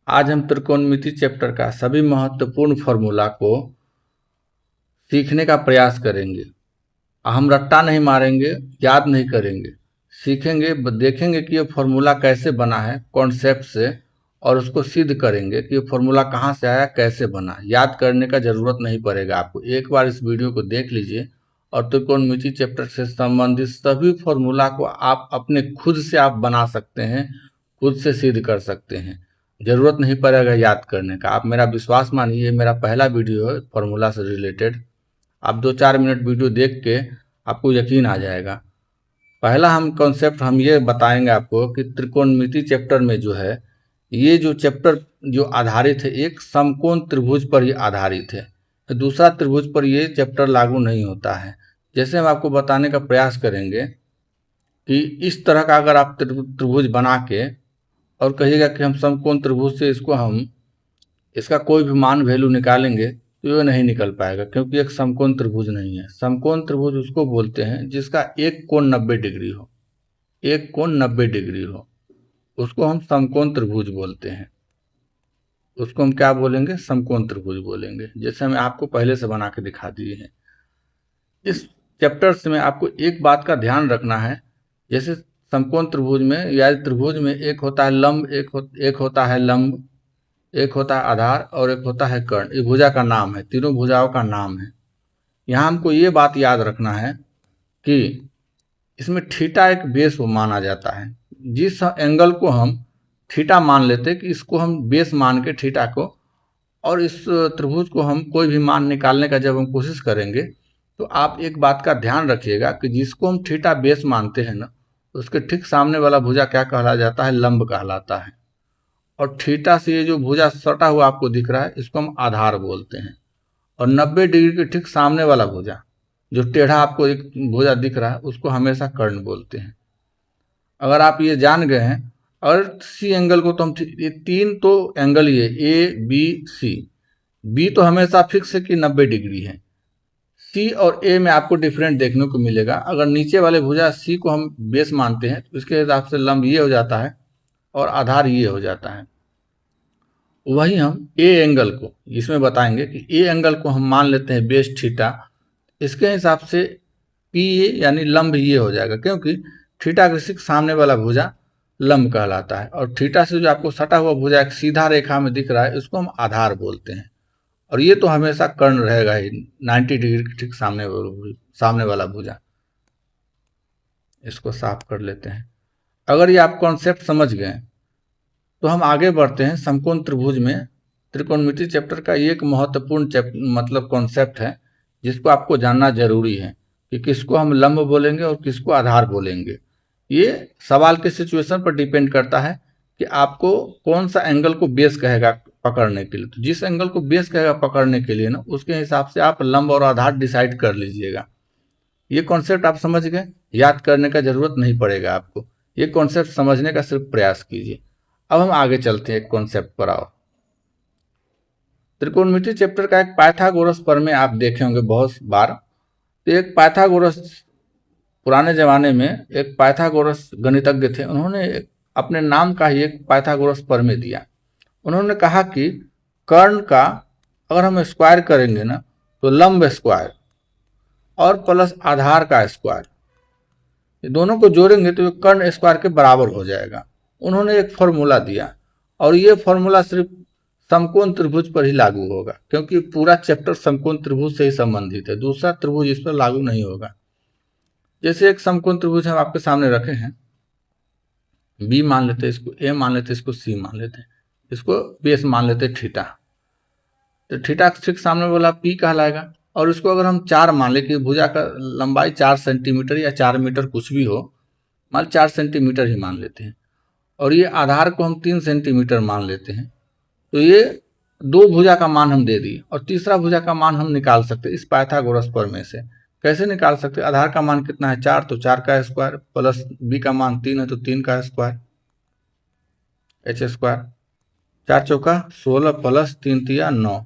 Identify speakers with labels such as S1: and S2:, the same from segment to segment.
S1: आज हम त्रिकोणमिति चैप्टर का सभी महत्वपूर्ण फॉर्मूला को सीखने का प्रयास करेंगे। हम रट्टा नहीं मारेंगे, याद नहीं करेंगे, सीखेंगे, देखेंगे कि ये फॉर्मूला कैसे बना है कॉन्सेप्ट से, और उसको सिद्ध करेंगे कि ये फॉर्मूला कहाँ से आया, कैसे बना। याद करने का ज़रूरत नहीं पड़ेगा आपको। एक बार इस वीडियो को देख लीजिए और त्रिकोणमिति चैप्टर से संबंधित सभी फॉर्मूला को आप अपने खुद से आप बना सकते हैं, खुद से सिद्ध कर सकते हैं। ज़रूरत नहीं पड़ेगा याद करने का। आप मेरा विश्वास मानिए, मेरा पहला वीडियो है फॉर्मूला से रिलेटेड। आप 2-4 मिनट वीडियो देख के आपको यकीन आ जाएगा। पहला हम कॉन्सेप्ट हम ये बताएंगे आपको कि त्रिकोणमिति चैप्टर में जो है, ये जो चैप्टर जो आधारित है एक समकोण त्रिभुज पर ही आधारित है। दूसरा त्रिभुज पर ये चैप्टर लागू नहीं होता है। जैसे हम आपको बताने का प्रयास करेंगे कि इस तरह का अगर आप त्रिभुज बना के और कहिएगा कि हम समकोण त्रिभुज से इसका कोई भी मान वैल्यू निकालेंगे तो ये नहीं निकल पाएगा, क्योंकि एक समकोण त्रिभुज नहीं है। समकोण त्रिभुज उसको बोलते हैं जिसका एक कोण 90 डिग्री हो। एक कोण 90 डिग्री हो उसको हम समकोण त्रिभुज बोलते हैं। उसको हम क्या बोलेंगे? समकोण त्रिभुज बोलेंगे, जैसे हम आपको पहले से बना के दिखा दिए हैं। इस चैप्टर्स में आपको एक बात का ध्यान रखना है, जैसे समकोण त्रिभुज में या त्रिभुज में एक होता है लंब, एक होता है लंब, एक होता है आधार और एक होता है कर्ण। ये भुजा का नाम है, तीनों भुजाओं का नाम है। यहाँ हमको ये बात याद रखना है कि इसमें थीटा एक बेस माना जाता है। जिस एंगल को हम थीटा मान लेते कि इसको हम बेस मान के थीटा को, और इस त्रिभुज को हम कोई भी मान निकालने का जब हम कोशिश करेंगे तो आप एक बात का ध्यान रखिएगा कि जिसको हम थीटा बेस मानते हैं ना, उसके ठीक सामने वाला भुजा क्या कहला जाता है? लंब कहलाता है। और थीटा से ये जो भुजा सटा हुआ आपको दिख रहा है इसको हम आधार बोलते हैं। और 90 डिग्री के ठीक सामने वाला भुजा जो टेढ़ा आपको एक भुजा दिख रहा है उसको हमेशा कर्ण बोलते हैं। अगर आप ये जान गए हैं, और सी एंगल को तो हम ये तीन तो एंगल ये ए बी सी, बी तो हमेशा फिक्स है कि 90 डिग्री है। सी और ए में आपको डिफरेंट देखने को मिलेगा। अगर नीचे वाले भुजा सी को हम बेस मानते हैं तो इसके हिसाब से लंब ये हो जाता है और आधार ये हो जाता है। वही हम ए एंगल को इसमें बताएंगे कि ए एंगल को हम मान लेते हैं बेस थीटा। इसके हिसाब से पी ए यानी लंब ये हो जाएगा, क्योंकि थीटा के ठीक सामने वाला भुजा लंब कहलाता है। और थीटा से जो आपको सटा हुआ भुजा एक सीधा रेखा में दिख रहा है इसको हम आधार बोलते हैं। और ये तो हमेशा कर्ण रहेगा ही, 90 डिग्री के ठीक सामने वाला भुजा। इसको साफ कर लेते हैं। अगर ये आप कॉन्सेप्ट समझ गए तो हम आगे बढ़ते हैं। समकोण त्रिभुज में त्रिकोणमिति चैप्टर का एक महत्वपूर्ण मतलब कॉन्सेप्ट है जिसको आपको जानना जरूरी है कि किसको हम लंब बोलेंगे और किसको आधार बोलेंगे। ये सवाल के सिचुएशन पर डिपेंड करता है कि आपको कौन सा एंगल को बेस कहेगा पकड़ने के लिए। तो जिस एंगल को बेस कहेगा पकड़ने के लिए ना, उसके हिसाब से आप लंब और आधार डिसाइड कर लीजिएगा। ये कॉन्सेप्ट आप समझ गए, याद करने का जरूरत नहीं पड़ेगा आपको। ये कॉन्सेप्ट समझने का सिर्फ प्रयास कीजिए। अब हम आगे चलते हैं एक कॉन्सेप्ट पर। आओ, त्रिकोणमिति चैप्टर का एक पाइथागोरस प्रमेय आप देखे होंगे बहुत बार। तो एक पाइथागोरस, पुराने जमाने में एक पाइथागोरस गणितज्ञ थे। उन्होंने अपने नाम का ही एक पाइथागोरस प्रमेय दिया। उन्होंने कहा कि कर्ण का अगर हम स्क्वायर करेंगे ना तो लंब स्क्वायर और प्लस आधार का स्क्वायर, ये दोनों को जोड़ेंगे तो कर्ण स्क्वायर के बराबर हो जाएगा। उन्होंने एक फॉर्मूला दिया, और ये फॉर्मूला सिर्फ समकोण त्रिभुज पर ही लागू होगा, क्योंकि पूरा चैप्टर समकोण त्रिभुज से ही संबंधित है। दूसरा त्रिभुज इस पर लागू नहीं होगा। जैसे एक समकोण त्रिभुज हम आपके सामने रखे हैं, बी मान लेते हैं, इसको ए मान लेते हैं, इसको सी मान लेते हैं, इसको बेस मान लेते हैं थीटा। तो थीटा ठीक सामने वाला पी कहलाएगा। और इसको अगर हम 4 मान ले कि भुजा का लंबाई 4 सेंटीमीटर या 4 मीटर कुछ भी हो, मान 4 सेंटीमीटर ही मान लेते हैं, और ये आधार को हम 3 सेंटीमीटर मान लेते हैं, तो ये 2 भुजा का मान हम दे दिए। और तीसरा भुजा का मान हम निकाल सकते हैं इस पाइथागोरस प्रमेय से। कैसे निकाल सकते हैं? आधार का मान कितना है? 4, तो 4 का स्क्वायर, प्लस बी का मान 3 है तो 3 का स्क्वायर, एच स्क्वायर। 4 चौका 16 प्लस 3 तिया 9,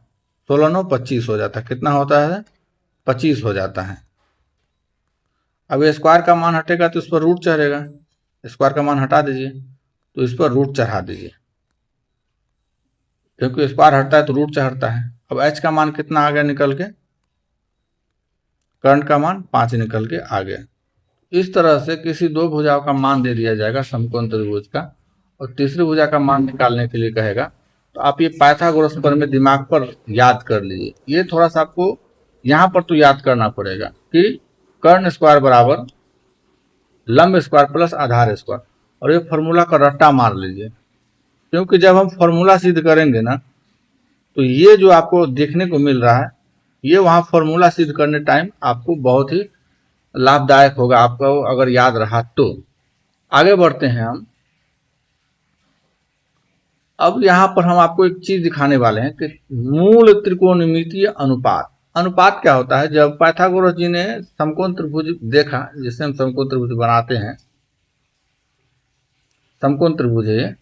S1: 16 9 25 हो जाता है। कितना होता है? 25 हो जाता है। अब स्क्वायर का मान हटेगा तो इस पर रूट चढ़ेगा। स्क्वायर का मान हटा दीजिए तो इस पर रूट चढ़ा दीजिए। क्योंकि स्क्वायर हटता है तो रूट से हटता है। अब h का मान कितना आ गया निकल के, कर्ण का मान 5 निकल के आ गया। इस तरह से किसी दो भुजाओं का मान दे दिया जाएगा समकोण त्रिभुज का, और तीसरी भुजा का मान निकालने के लिए कहेगा, तो आप ये पाइथागोरस प्रमेय दिमाग पर याद कर लीजिए। ये थोड़ा सा आपको यहाँ पर तो याद करना पड़ेगा कि कर्ण स्क्वायर बराबर लंब स्क्वायर प्लस आधार स्क्वायर, और ये फॉर्मूला का रट्टा मार लीजिए, क्योंकि जब हम फॉर्मूला सिद्ध करेंगे ना, तो ये जो आपको देखने को मिल रहा है, ये वहाँ फॉर्मूला सिद्ध करने टाइम आपको बहुत ही लाभदायक होगा, आपको अगर याद रहा तो। आगे बढ़ते हैं हम। अब यहाँ पर हम आपको एक चीज दिखाने वाले हैं कि मूल त्रिकोणमितीय अनुपात। अनुपात क्या होता है? जब पाइथागोरस जी ने समकोण त्रिभुज देखा, जिससे हम समकोण त्रिभुज बनाते हैं, समकोण त्रिभुज है,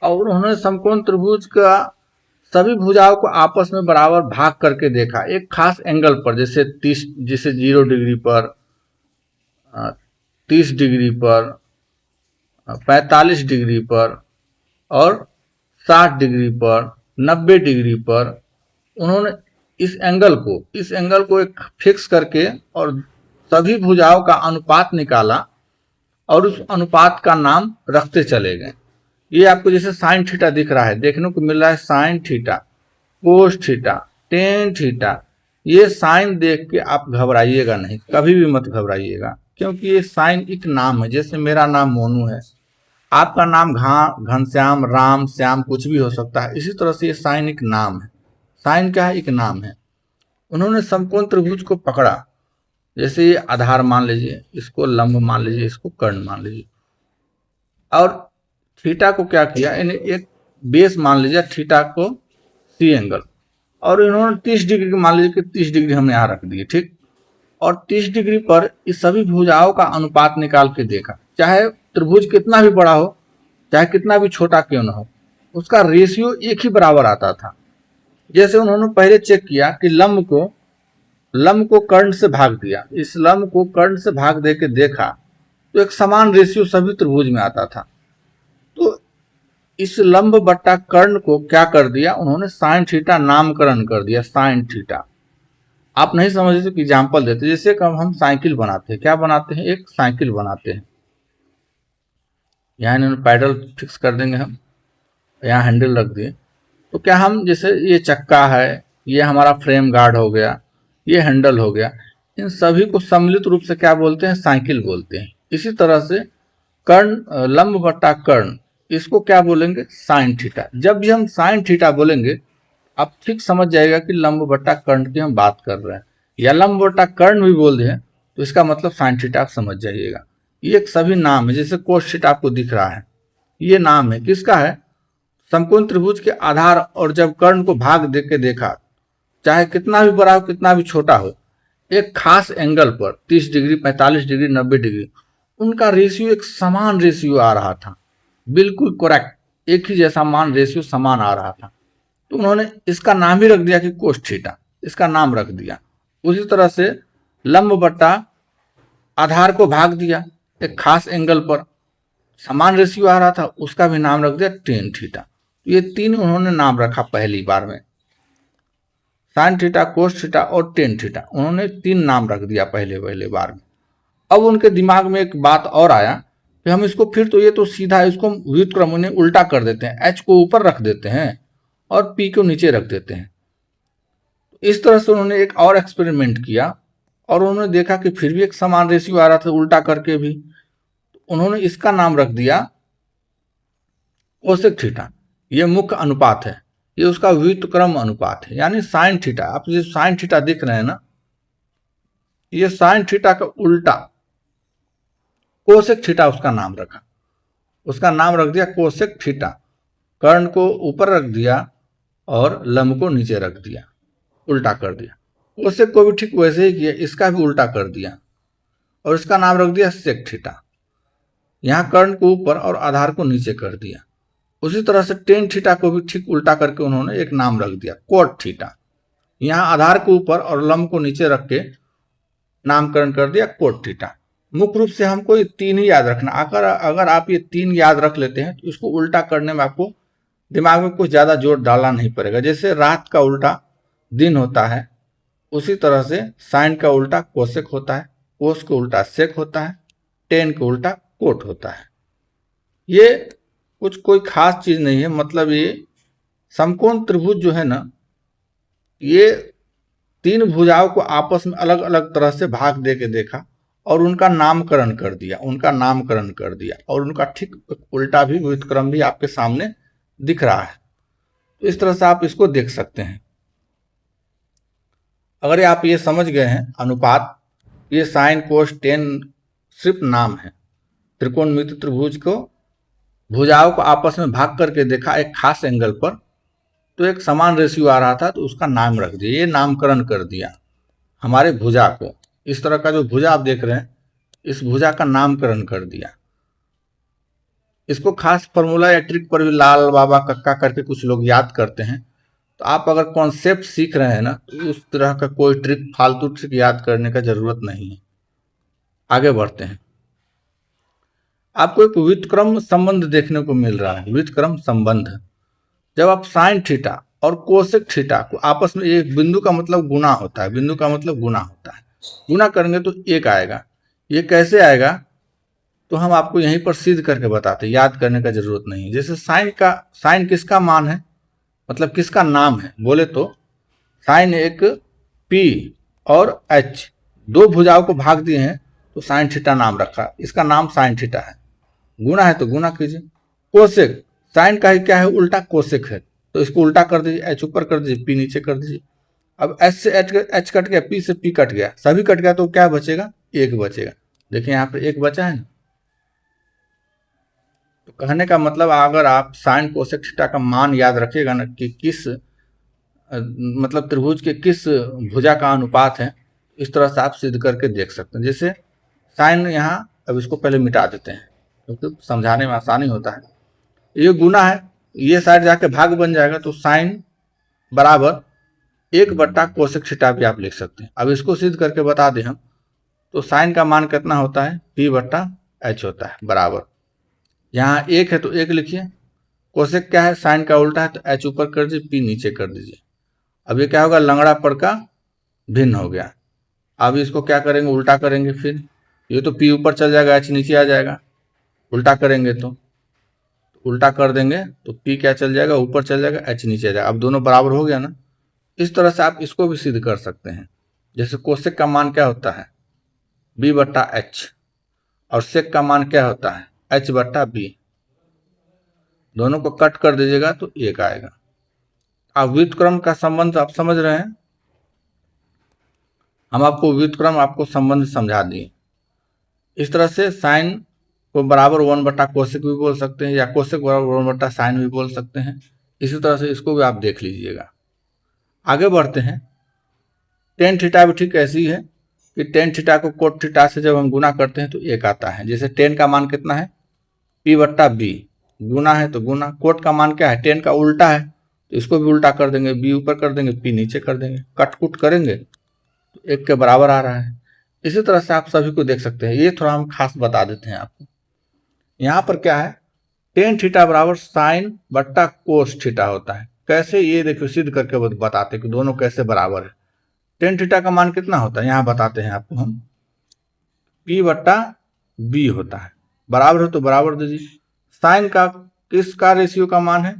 S1: और उन्होंने समकोण त्रिभुज का सभी भुजाओं को आपस में बराबर भाग करके देखा एक खास एंगल पर, जैसे 0 डिग्री पर, 30 डिग्री पर, 45 डिग्री पर और 60 डिग्री पर, 90 डिग्री पर। उन्होंने इस एंगल को एक फिक्स करके और सभी भुजाओं का अनुपात निकाला और उस अनुपात का नाम रखते चले गए। ये आपको जैसे साइन थीटा दिख रहा है, देखने को मिल रहा है sine theta, cos theta, tan theta. ये साइन देख के आप घबराइएगा नहीं, कभी भी मत घबराइएगा, क्योंकि ये साइन एक नाम है। जैसे मेरा नाम मोनू है, आपका नाम घनश्याम, राम, श्याम कुछ भी हो सकता है। इसी तरह से ये साइन एक नाम है। साइन क्या है? एक नाम है। उन्होंने समकोण त्रिभुज को पकड़ा, जैसे ये आधार मान लीजिए, इसको लंब मान लीजिए, इसको कर्ण मान लीजिए, और थीटा को क्या किया, इन्हें एक बेस मान लीजिए, थीटा को सी एंगल, और इन्होंने 30 डिग्री मान लीजिए कि 30 डिग्री हमने यहाँ रख दिए, ठीक। और 30 डिग्री पर इस सभी भुजाओं का अनुपात निकाल के देखा, चाहे त्रिभुज कितना भी बड़ा हो, चाहे कितना भी छोटा क्यों ना हो, उसका रेशियो एक ही बराबर आता था। जैसे उन्होंने पहले चेक किया कि लंब को कर्ण से भाग दिया, इस लंब को कर्ण से भाग दे के देखा, तो एक समान रेशियो सभी त्रिभुज में आता था। तो इस लंब बट्टा कर्ण को क्या कर दिया उन्होंने, साइन थीटा नामकरण कर दिया, साइन थीटा। आप नहीं समझते तो एग्जाम्पल देते, जैसे कब हम साइकिल बनाते हैं, क्या बनाते हैं, एक साइकिल बनाते हैं। यहाँ इन्होंने पैडल फिक्स कर देंगे हम, यहाँ हैंडल रख दिए, तो क्या हम, जैसे ये चक्का है, ये हमारा फ्रेम गार्ड हो गया, ये हैंडल हो गया, इन सभी को सम्मिलित रूप से क्या बोलते हैं, साइकिल बोलते हैं। इसी तरह से कर्ण, लंब बट्टा कर्ण, इसको क्या बोलेंगे, साइन थीटा। जब भी हम साइन थीटा बोलेंगे, आप ठीक समझ जाएगा कि लंब बट्टा कर्ण की हम बात कर रहे हैं, या लंब बट्टा कर्ण भी बोल दें तो इसका मतलब साइन थीटा आप समझ जाइएगा। ये एक सभी नाम है, जैसे कोस थीटा आपको दिख रहा है, ये नाम है, किसका है, समकोण त्रिभुज के आधार। और जब कर्ण को भाग दे के देखा, चाहे कितना भी बड़ा हो कितना भी छोटा हो, एक खास एंगल पर 30 डिग्री, 45 डिग्री, 90 डिग्री, उनका रेशियो एक समान रेशियो आ रहा था, बिल्कुल करेक्ट, एक ही जैसा मान, रेशियो समान आ रहा था। तो उन्होंने इसका नाम ही रख दिया कि कोस थीटा, इसका नाम रख दिया। उसी तरह से लंब बट्टा आधार को भाग दिया, एक खास एंगल पर समान रेशियो आ रहा था, उसका भी नाम रख दिया टेन थीटा। ये तीन उन्होंने नाम रखा पहली बार में, साइन थीटा, कोस थीटा और टेन थीटा, उन्होंने 3 नाम रख दिया पहले बार में। अब उनके दिमाग में एक बात और आया कि हम इसको फिर, तो ये तो सीधा, इसको व्युत्क्रम उन्हें उल्टा कर देते हैं, एच को ऊपर रख देते हैं और पी को नीचे रख देते हैं। इस तरह से उन्होंने एक और एक्सपेरिमेंट किया और उन्होंने देखा कि फिर भी एक समान रेशियो आ रहा था, उल्टा करके भी। उन्होंने इसका नाम रख दिया कोसेक थीटा। ये मुख्य अनुपात है, ये उसका व्युत्क्रम अनुपात है, यानी साइन थीटा। आप जो साइन थीटा देख रहे हैं ना, ये साइन थीटा का उल्टा कोसेक थीटा उसका नाम रखा, उसका नाम रख दिया कोसेक थीटा। कर्ण को ऊपर रख दिया और लंब को नीचे रख दिया, उल्टा कर दिया। कोसेक को भी ठीक वैसे ही किया, इसका भी उल्टा कर दिया और इसका नाम रख दिया सेक थीटा। यहाँ कर्ण को ऊपर और आधार को नीचे कर दिया। उसी तरह से टेन थीटा को भी ठीक उल्टा करके उन्होंने एक नाम रख दिया कोट थीटा। यहाँ आधार को ऊपर और लंब को नीचे रख के नामकरण कर दिया कोट थीटा। मुख्य रूप से हमको ये 3 ही याद रखना। अगर आप ये 3 याद रख लेते हैं तो इसको उल्टा करने में आपको दिमाग में कुछ ज़्यादा जोर डालना नहीं पड़ेगा। जैसे रात का उल्टा दिन होता है, उसी तरह से साइन का उल्टा कोसेक होता है, कोस का उल्टा सेक होता है, टेन का उल्टा कोट होता है। ये कुछ कोई खास चीज नहीं है। मतलब ये समकोण त्रिभुज जो है ना, ये तीन भुजाओं को आपस में अलग अलग तरह से भाग दे के देखा और उनका नामकरण कर दिया, और उनका ठीक उल्टा भी व्युत्क्रम भी आपके सामने दिख रहा है। तो इस तरह से आप इसको देख सकते हैं। अगर आप ये समझ गए हैं अनुपात, ये साइन कोस टेन सिर्फ नाम है। त्रिकोणमिति त्रिभुज को भुजाओं को आपस में भाग करके देखा एक खास एंगल पर, तो एक समान रेशियो आ रहा था, तो उसका नाम रख दिया, ये नामकरण कर दिया हमारे भुजा को। इस तरह का जो भुजा आप देख रहे हैं, इस भुजा का नामकरण कर दिया। इसको खास फॉर्मूला या ट्रिक पर भी लाल बाबा कक्का करके कुछ लोग याद करते हैं। तो आप अगर कॉन्सेप्ट सीख रहे हैं ना, तो उस तरह का कोई ट्रिक, फालतू ट्रिक याद करने का जरूरत नहीं है। आगे बढ़ते हैं। आपको एक व्युत्क्रम संबंध देखने को मिल रहा है, व्युत्क्रम संबंध। जब आप साइन थीटा और कोसेक थीटा को आपस में, एक बिंदु का मतलब गुना होता है, बिंदु का मतलब गुना होता है, गुना करेंगे तो एक आएगा। ये कैसे आएगा तो हम आपको यहीं पर सिद्ध करके बताते हैं, याद करने का जरूरत नहीं। जैसे साइन किसका मान है, मतलब किसका नाम है बोले तो साइन एक पी और एच दो भुजाओं को भाग दिए हैं, तो साइन थीटा नाम रखा, इसका नाम साइन थीटा है। गुना है तो गुना कीजिए। कोसेक, साइन का ही क्या है, उल्टा कोसेक है, तो इसको उल्टा कर दीजिए, एच ऊपर कर दीजिए, पी नीचे कर दीजिए। अब एच से एच कट गया, पी से पी कट गया, सभी कट गया, तो क्या बचेगा, एक बचेगा। देखिए यहाँ पे एक बचा है ना। तो कहने का मतलब अगर आप साइन कोसेक थीटा का मान याद रखिएगा ना कि किस मतलब त्रिभुज के किस भुजा का अनुपात है, इस तरह से आप सिद्ध करके देख सकते हैं। जैसे साइन यहाँ, अब इसको पहले मिटा देते हैं क्योंकि समझाने में आसानी होता है। ये गुना है, ये साइड जाके भाग बन जाएगा, तो साइन बराबर एक बट्टा कोसेक थीटा भी आप लिख सकते हैं। अब इसको सिद्ध करके बता दें हम, तो साइन का मान कितना होता है, पी बट्टा एच होता है, बराबर। यहाँ एक है तो एक लिखिए, कोसेक क्या है, साइन का उल्टा है, तो एच ऊपर कर दीजिए, पी नीचे कर दीजिए। अब ये क्या होगा, लंगड़ा पर का भिन्न हो गया। अब इसको क्या करेंगे, उल्टा करेंगे, फिर ये तो पी ऊपर चल जाएगा, एच नीचे आ जाएगा। उल्टा करेंगे तो उल्टा कर देंगे तो पी क्या चल जाएगा, ऊपर चल जाएगा, एच नीचे आ जाएगा। अब दोनों बराबर हो गया ना। इस तरह से आप इसको भी सिद्ध कर सकते हैं। जैसे कोसेक का मान क्या होता है, बी बट्टा एच, और सेक का मान क्या होता है, एच बट्टा बी। दोनों को कट कर दीजिएगा तो एक आएगा। अब व्युत्क्रम का संबंध आप समझ रहे हैं, हम आपको व्युत्क्रम आपको संबंध समझा दिए। इस तरह से साइन को बराबर वन बट्टा कोसेक भी बोल सकते हैं, या कोसेक बराबर वन बट्टा साइन भी बोल सकते हैं। इसी तरह से इसको भी आप देख लीजिएगा। आगे बढ़ते हैं। टेन थीटा भी ठीक ऐसी है कि टेन थीटा को कोट थीटा से जब हम गुना करते हैं तो एक आता है। जैसे टेन का मान कितना है, पी बट्टा बी, गुना है तो गुना। कोट का मान क्या है, टेन का उल्टा है, तो इसको भी उल्टा कर देंगे, बी ऊपर कर देंगे, पी नीचे कर देंगे, कट कुट करेंगे तो एक के बराबर आ रहा है। इसी तरह से आप सभी को देख सकते हैं। ये थोड़ा हम खास बता देते हैं आपको। यहाँ पर क्या है, टेन थीटा बराबर साइन बट्टा कोस थीटा होता है। कैसे, ये देखिए सिद्ध करके बताते कि दोनों कैसे बराबर है। टेन थीटा का मान कितना होता है, यहाँ बताते हैं आपको हम, पी बट्टा बी होता है, बराबर है तो बराबर दीजिए। साइन का किसका रेशियो का मान है,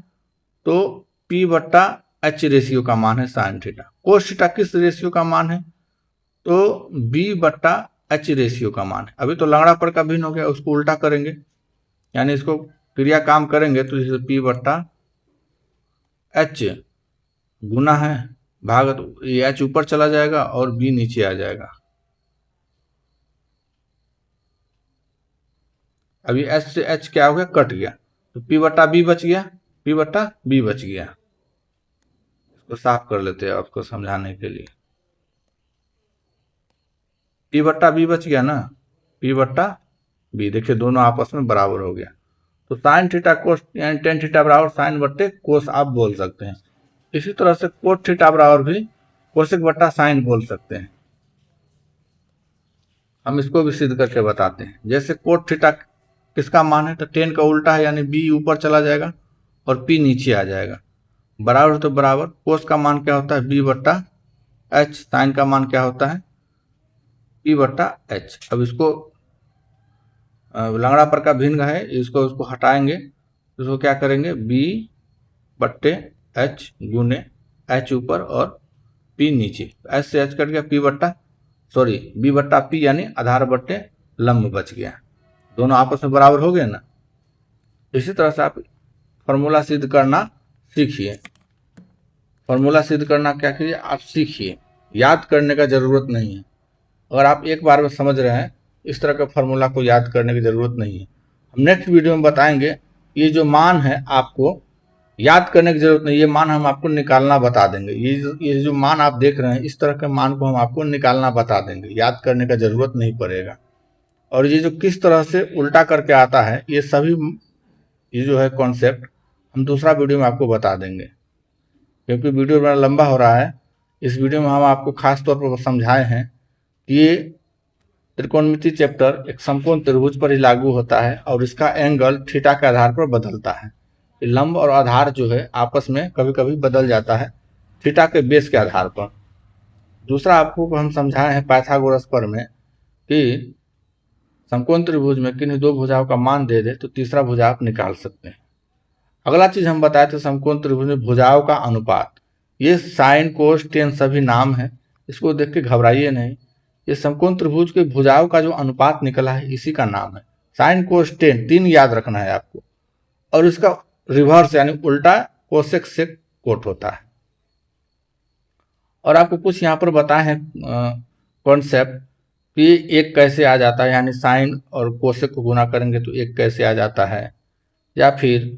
S1: तो पी बट्टा एच रेशियो का मान है साइन थीटा। कोस थीटा किस रेशियो का मान है, तो बी बट्टा एच रेशियो का मान है। अभी तो लंगड़ा पर का भिन्न हो गया, उसको उल्टा करेंगे, यानी इसको क्रिया काम करेंगे तो जैसे पी बट्टा एच गुना है, भाग, तो ये एच ऊपर चला जाएगा और बी नीचे आ जाएगा। अभी एच से एच क्या हो गया, कट गया, तो पी बट्टा बी बच गया, पी बट्टा बी बच गया। इसको साफ कर लेते हैं आपको समझाने के लिए। पी बट्टा बी बच गया ना, पी बट्टा बी, देखिए दोनों आपस में बराबर हो गया। तो साइन थीटा कोस यानी टेन थीटा बराबर साइन बट्टे कोस आप बोल सकते हैं। इसी तरह से कोट थीटा बराबर भी कोसेक बट्टा साइन बोल सकते हैं। हम इसको भी सिद्ध करके बताते हैं। जैसे कोट थीटा किसका मान है, तो टेन का उल्टा है, यानी बी ऊपर चला जाएगा और P नीचे आ जाएगा। बराबर तो बराबर, कोस का मान क्या होता है B/H, साइन का मान क्या होता है P/H। अब इसको लंगड़ा पर का भिन्न है, इसको हटाएंगे, इसको क्या करेंगे B/H गुने H ऊपर और P नीचे, H से H कट गया B/P यानी आधार बट्टे लंब बच गया, दोनों आपस में बराबर हो गए ना। इसी तरह से आप फॉर्मूला सिद्ध करना सीखिए। फॉर्मूला सिद्ध करना क्या कीजिए, आप सीखिए, याद करने का ज़रूरत नहीं है। अगर आप एक बार में समझ रहे हैं, इस तरह के फार्मूला को याद करने की ज़रूरत नहीं है। हम नेक्स्ट वीडियो में बताएंगे ये जो मान है आपको याद करने की ज़रूरत नहीं, ये मान हम आपको निकालना बता देंगे। ये जो मान आप देख रहे हैं, इस तरह के मान को हम आपको निकालना बता देंगे, याद करने का ज़रूरत नहीं पड़ेगा। और ये जो किस तरह से उल्टा करके आता है, ये सभी ये जो है कॉन्सेप्ट हम दूसरा वीडियो में आपको बता देंगे, क्योंकि वीडियो बड़ा लंबा हो रहा है। इस वीडियो में हम आपको खास तौर पर समझाए हैं कि ये त्रिकोणमिति चैप्टर एक समकोण त्रिभुज पर ही लागू होता है और इसका एंगल थीटा के आधार पर बदलता है। लंब और आधार जो है आपस में कभी कभी बदल जाता है थीटा के बेस के आधार पर। दूसरा आपको हम समझाए हैं पाइथागोरस पर में कि समकोण त्रिभुज में किन्हीं दो भुजाओं का मान दे दे तो तीसरा भुजा आप निकाल सकते हैं। अगला चीज हम बताए थे समकोण त्रिभुज में भुजाओं का अनुपात। ये साइन कोस टेन सभी नाम है, इसको देख के घबराइए नहीं। ये समकोण त्रिभुज के भुजाओं का जो अनुपात निकला है इसी का नाम है साइन कोस टेन। 3 याद रखना है आपको, और इसका रिवर्स यानी उल्टा कोसेक से कोट होता है। और आपको कुछ यहाँ पर बताए हैं कॉन्सेप्ट कि एक कैसे आ जाता है, यानी साइन और कोसेक को गुना करेंगे तो एक कैसे आ जाता है, या फिर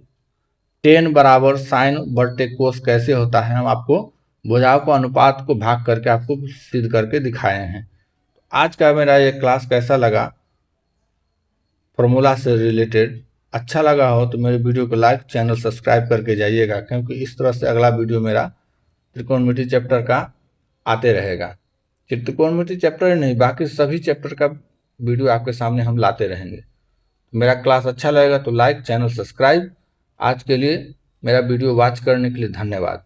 S1: टेन बराबर साइन बट्टे कोस कैसे होता है। हम आपको भुजाओं को अनुपात को भाग करके आपको सिद्ध करके दिखाए हैं। आज का मेरा ये क्लास कैसा लगा फॉर्मूला से रिलेटेड, अच्छा लगा हो तो मेरे वीडियो को लाइक, चैनल सब्सक्राइब करके जाइएगा, क्योंकि इस तरह से अगला वीडियो मेरा त्रिकोणमिति चैप्टर का आते रहेगा। त्रिकोणमिति चैप्टर नहीं, बाकी सभी चैप्टर का वीडियो आपके सामने हम लाते रहेंगे। मेरा क्लास अच्छा लगेगा तो लाइक, चैनल सब्सक्राइब। आज के लिए मेरा वीडियो वॉच करने के लिए धन्यवाद।